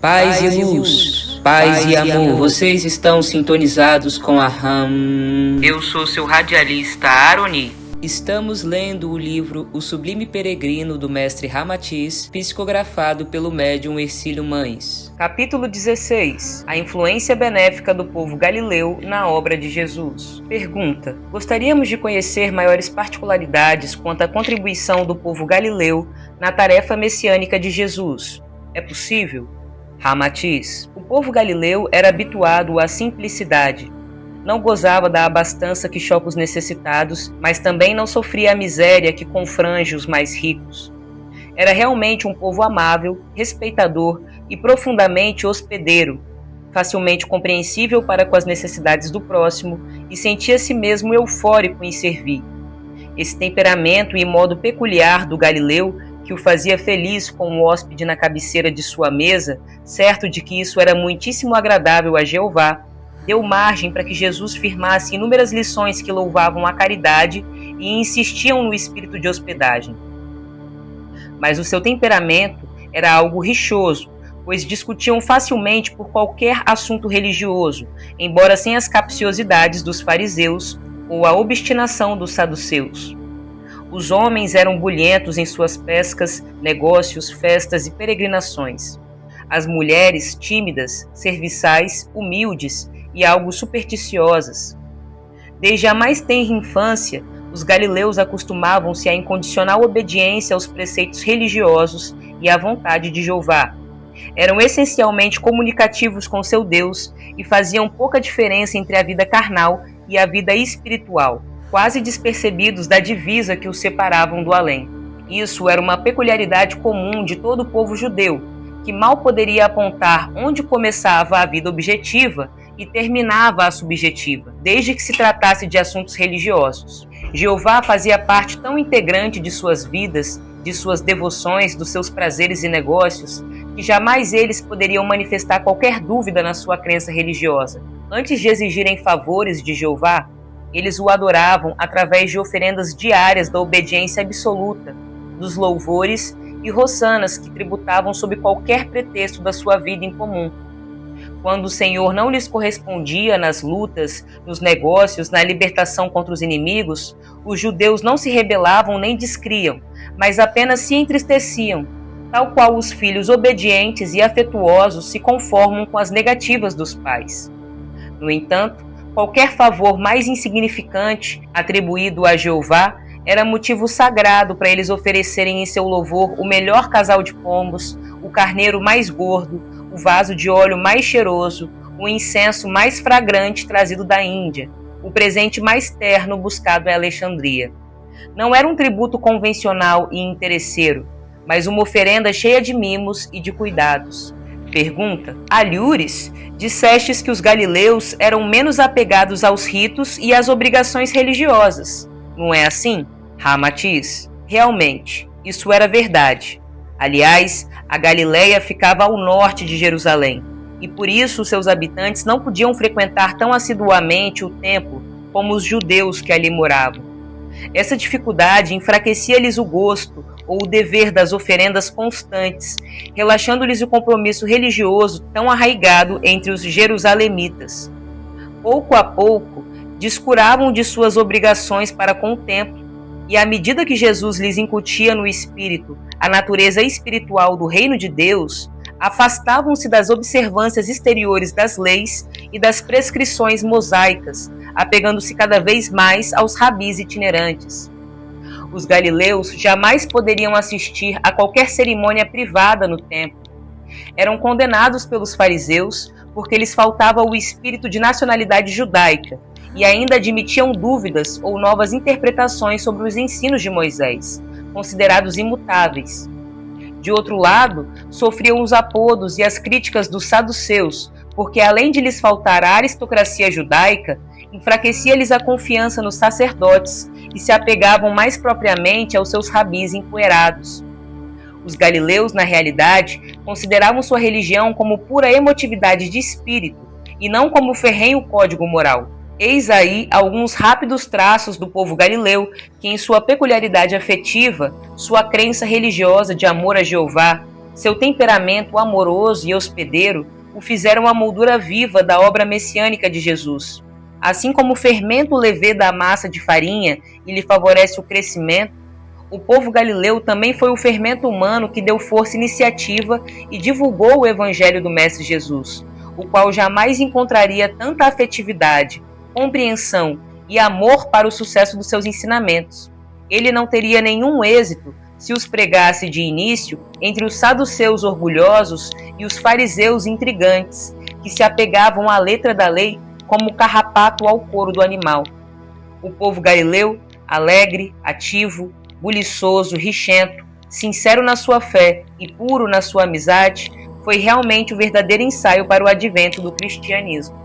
Paz e luz, paz e amor, vocês estão sintonizados com a RAM. Eu sou seu radialista Aroni. Estamos lendo o livro O Sublime Peregrino do mestre Ramatiz, psicografado pelo médium Hercílio Mães. Capítulo 16. A influência benéfica do povo galileu na obra de Jesus. Pergunta: gostaríamos de conhecer maiores particularidades quanto à contribuição do povo galileu na tarefa messiânica de Jesus. É possível? Ramatiz: o povo galileu era habituado à simplicidade. Não gozava da abastança que choca os necessitados, mas também não sofria a miséria que confrange os mais ricos. Era realmente um povo amável, respeitador e profundamente hospedeiro, facilmente compreensível para com as necessidades do próximo e sentia-se mesmo eufórico em servir. Esse temperamento e modo peculiar do galileu, que o fazia feliz com o hóspede na cabeceira de sua mesa, certo de que isso era muitíssimo agradável a Jeová, deu margem para que Jesus firmasse inúmeras lições que louvavam a caridade e insistiam no espírito de hospedagem. Mas o seu temperamento era algo rixoso, pois discutiam facilmente por qualquer assunto religioso, embora sem as capciosidades dos fariseus ou a obstinação dos saduceus. Os homens eram bulhentos em suas pescas, negócios, festas e peregrinações. As mulheres tímidas, serviçais, humildes e algo supersticiosas. Desde a mais tenra infância, os galileus acostumavam-se à incondicional obediência aos preceitos religiosos e à vontade de Jeová. Eram essencialmente comunicativos com seu Deus e faziam pouca diferença entre a vida carnal e a vida espiritual, quase despercebidos da divisa que os separavam do além. Isso era uma peculiaridade comum de todo o povo judeu, que mal poderia apontar onde começava a vida objetiva e terminava a subjetiva, desde que se tratasse de assuntos religiosos. Jeová fazia parte tão integrante de suas vidas, de suas devoções, dos seus prazeres e negócios, que jamais eles poderiam manifestar qualquer dúvida na sua crença religiosa. Antes de exigirem favores de Jeová, eles o adoravam através de oferendas diárias da obediência absoluta, dos louvores e hossanas que tributavam sob qualquer pretexto da sua vida em comum. Quando o Senhor não lhes correspondia nas lutas, nos negócios, na libertação contra os inimigos, os judeus não se rebelavam nem descriam, mas apenas se entristeciam, tal qual os filhos obedientes e afetuosos se conformam com as negativas dos pais. No entanto, qualquer favor mais insignificante atribuído a Jeová era motivo sagrado para eles oferecerem em seu louvor o melhor casal de pombos, o carneiro mais gordo, o vaso de óleo mais cheiroso, o incenso mais fragrante trazido da Índia, o presente mais terno buscado em Alexandria. Não era um tributo convencional e interesseiro, mas uma oferenda cheia de mimos e de cuidados. Pergunta: alhures, dissestes que os galileus eram menos apegados aos ritos e às obrigações religiosas. Não é assim? Ramatiz: realmente, isso era verdade. Aliás, a Galileia ficava ao norte de Jerusalém, e por isso seus habitantes não podiam frequentar tão assiduamente o templo como os judeus que ali moravam. Essa dificuldade enfraquecia-lhes o gosto ou o dever das oferendas constantes, relaxando-lhes o compromisso religioso tão arraigado entre os jerusalemitas. Pouco a pouco, descuravam de suas obrigações para com o templo, e à medida que Jesus lhes incutia no espírito a natureza espiritual do reino de Deus, afastavam-se das observâncias exteriores das leis e das prescrições mosaicas, apegando-se cada vez mais aos rabis itinerantes. Os galileus jamais poderiam assistir a qualquer cerimônia privada no templo. Eram condenados pelos fariseus porque lhes faltava o espírito de nacionalidade judaica e ainda admitiam dúvidas ou novas interpretações sobre os ensinos de Moisés, considerados imutáveis. De outro lado, sofriam os apodos e as críticas dos saduceus, porque além de lhes faltar a aristocracia judaica, enfraquecia-lhes a confiança nos sacerdotes e se apegavam mais propriamente aos seus rabis empoeirados. Os galileus, na realidade, consideravam sua religião como pura emotividade de espírito e não como ferrenho código moral. Eis aí alguns rápidos traços do povo galileu que, em sua peculiaridade afetiva, sua crença religiosa de amor a Jeová Seu temperamento amoroso e hospedeiro o fizeram a moldura viva da obra messiânica de Jesus. Assim como o fermento levê da massa de farinha e lhe favorece o crescimento, o povo galileu também foi o fermento humano que deu força iniciativa e divulgou o evangelho do Mestre Jesus, o qual jamais encontraria tanta afetividade, compreensão e amor para o sucesso dos seus ensinamentos. Ele não teria nenhum êxito se os pregasse de início entre os saduceus orgulhosos e os fariseus intrigantes, que se apegavam à letra da lei como o carrapato ao couro do animal. O povo galileu, alegre, ativo, buliçoso, rixento, sincero na sua fé e puro na sua amizade, foi realmente o verdadeiro ensaio para o advento do cristianismo.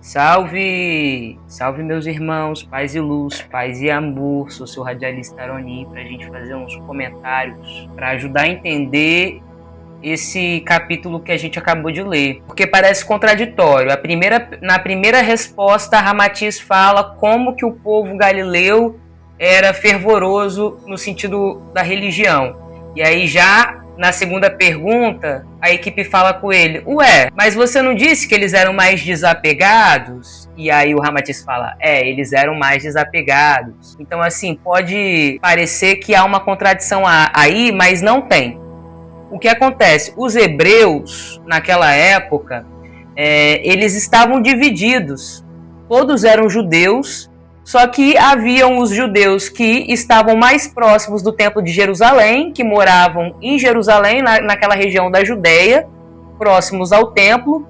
Salve! Salve, meus irmãos, paz e luz, paz e amor. Sou seu radialista Aroni, para a gente fazer uns comentários para ajudar a entender esse capítulo que a gente acabou de ler, porque parece contraditório. Na primeira resposta, Ramatiz fala como que o povo galileu era fervoroso no sentido da religião. E aí já na segunda pergunta, a equipe fala com ele: ué, mas você não disse que eles eram mais desapegados? E aí o Ramatiz fala: eles eram mais desapegados. Então assim, pode parecer que há uma contradição aí, mas não tem. O que acontece? Os hebreus, naquela época, eles estavam divididos. Todos eram judeus, só que haviam os judeus que estavam mais próximos do Templo de Jerusalém, que moravam em Jerusalém, naquela região da Judéia, próximos ao templo.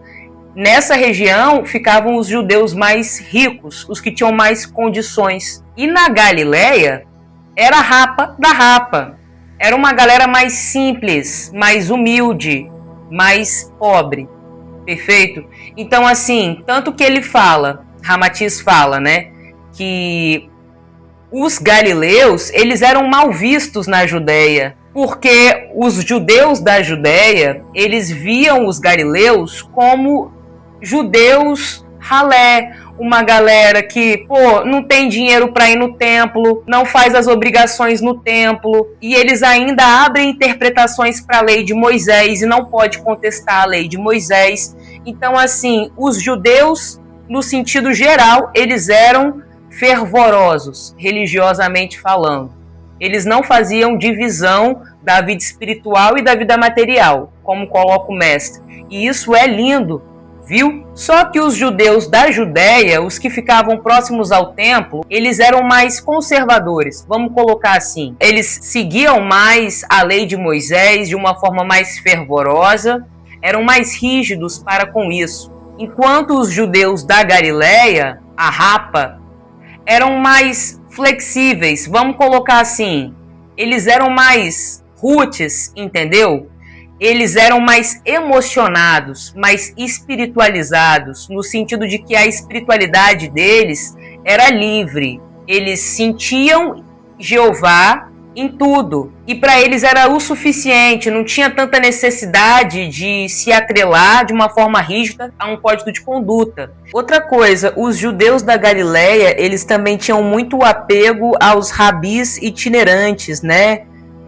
Nessa região ficavam os judeus mais ricos, os que tinham mais condições. E na Galileia, era a rapa da rapa. Era uma galera mais simples, mais humilde, mais pobre. Perfeito? Então, assim, tanto que ele fala, Ramatiz fala, né, que os galileus, eles eram mal vistos na Judéia, porque os judeus da Judéia, eles viam os galileus como judeus ralé, uma galera que, não tem dinheiro para ir no templo, não faz as obrigações no templo, e eles ainda abrem interpretações para a lei de Moisés e não pode contestar a lei de Moisés. Então, assim, os judeus, no sentido geral, eles eram fervorosos, religiosamente falando. Eles não faziam divisão da vida espiritual e da vida material, como coloca o mestre. E isso é lindo, viu? Só que os judeus da Judéia, os que ficavam próximos ao templo, eles eram mais conservadores, vamos colocar assim. Eles seguiam mais a lei de Moisés de uma forma mais fervorosa, eram mais rígidos para com isso. Enquanto os judeus da Galileia, a rapa, eram mais flexíveis, vamos colocar assim. Eles eram mais roots, entendeu? Eles eram mais emocionados, mais espiritualizados, no sentido de que a espiritualidade deles era livre. Eles sentiam Jeová em tudo. E para eles era o suficiente, não tinha tanta necessidade de se atrelar de uma forma rígida a um código de conduta. Outra coisa, os judeus da Galileia, eles também tinham muito apego aos rabis itinerantes, né?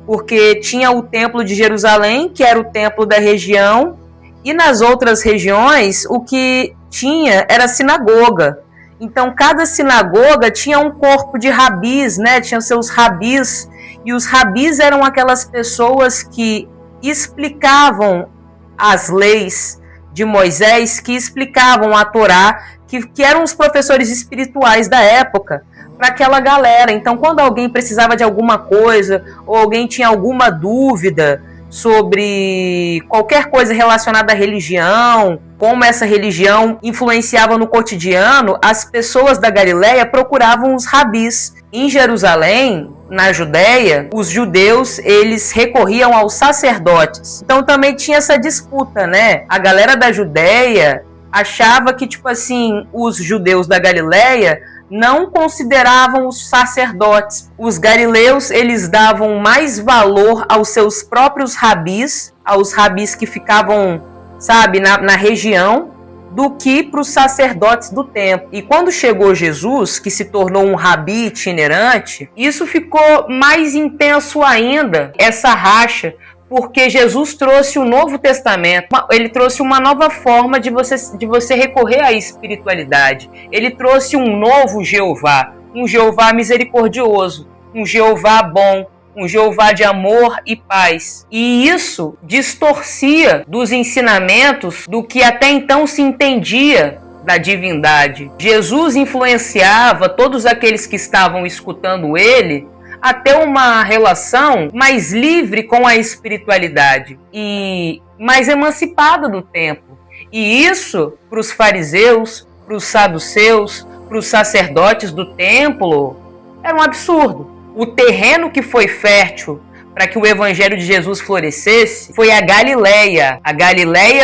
Porque tinha o templo de Jerusalém, que era o templo da região, e nas outras regiões o que tinha era sinagoga. Então cada sinagoga tinha um corpo de rabis, né? Tinha seus rabis, e os rabis eram aquelas pessoas que explicavam as leis de Moisés, que explicavam a Torá, que eram os professores espirituais da época para aquela galera. Então, quando alguém precisava de alguma coisa, ou alguém tinha alguma dúvida sobre qualquer coisa relacionada à religião, como essa religião influenciava no cotidiano, as pessoas da Galileia procuravam os rabis. Em Jerusalém, na Judéia, os judeus, eles recorriam aos sacerdotes. Então também tinha essa disputa, né? A galera da Judéia achava que, tipo assim, os judeus da Galileia não consideravam os sacerdotes. Os galileus, eles davam mais valor aos seus próprios rabis, aos rabis que ficavam, sabe, na região, do que para os sacerdotes do templo. E quando chegou Jesus, que se tornou um rabi itinerante, isso ficou mais intenso ainda, essa racha, porque Jesus trouxe o Novo Testamento, ele trouxe uma nova forma de você recorrer à espiritualidade. Ele trouxe um novo Jeová, um Jeová misericordioso, um Jeová bom, um Jeová de amor e paz. E isso distorcia dos ensinamentos do que até então se entendia da divindade. Jesus influenciava todos aqueles que estavam escutando ele a ter uma relação mais livre com a espiritualidade e mais emancipada do tempo. E isso, para os fariseus, para os saduceus, para os sacerdotes do templo, era um absurdo. O terreno que foi fértil para que o evangelho de Jesus florescesse foi a Galileia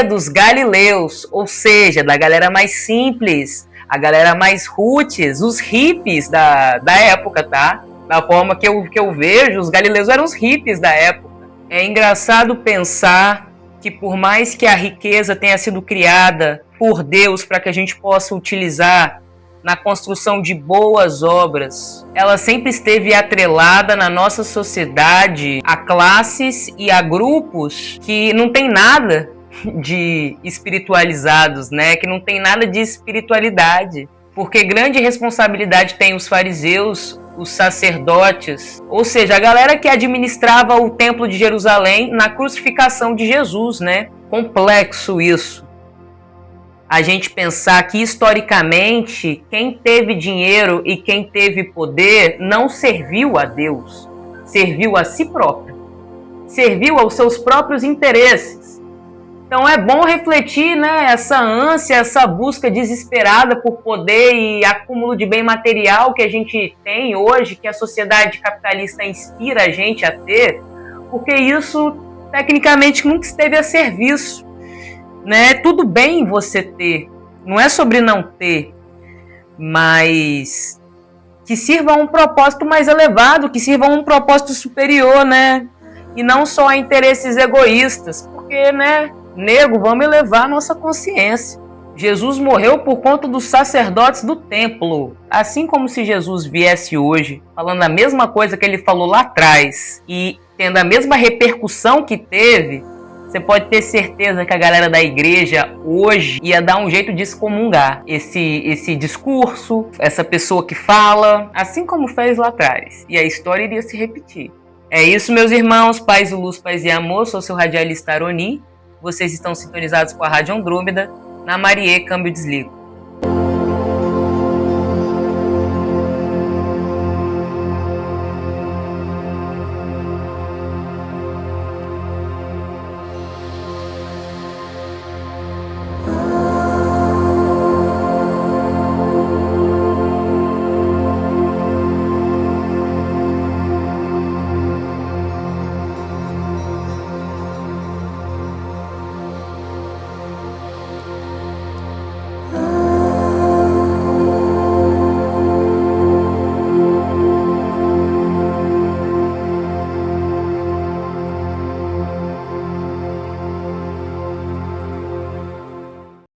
dos galileus, ou seja, da galera mais simples, a galera mais roots, os hippies da época, tá? Da forma que eu vejo, os galileus eram os hippies da época. É engraçado pensar que por mais que a riqueza tenha sido criada por Deus para que a gente possa utilizar na construção de boas obras, ela sempre esteve atrelada na nossa sociedade a classes e a grupos que não tem nada de espiritualizados, né? Que não tem nada de espiritualidade. Porque grande responsabilidade tem os fariseus, os sacerdotes, ou seja, a galera que administrava o templo de Jerusalém na crucificação de Jesus, né? Complexo isso. A gente pensar que historicamente quem teve dinheiro e quem teve poder não serviu a Deus, serviu a si próprio, serviu aos seus próprios interesses. Então é bom refletir, né, essa ânsia, essa busca desesperada por poder e acúmulo de bem material que a gente tem hoje, que a sociedade capitalista inspira a gente a ter, porque isso tecnicamente nunca esteve a serviço, né? Tudo bem você ter, não é sobre não ter, mas que sirva a um propósito mais elevado, que sirva a um propósito superior, né? E não só a interesses egoístas, porque, né, nego, vamos elevar a nossa consciência. Jesus morreu por conta dos sacerdotes do templo. Assim como se Jesus viesse hoje falando a mesma coisa que ele falou lá atrás e tendo a mesma repercussão que teve, você pode ter certeza que a galera da igreja hoje ia dar um jeito de excomungar esse discurso, essa pessoa que fala, assim como fez lá atrás. E a história iria se repetir. É isso, meus irmãos, paz e luz, paz e amor. Sou seu radialista Aroni. Vocês estão sintonizados com a Rádio Andrômeda, na Marie Câmbio Desligo.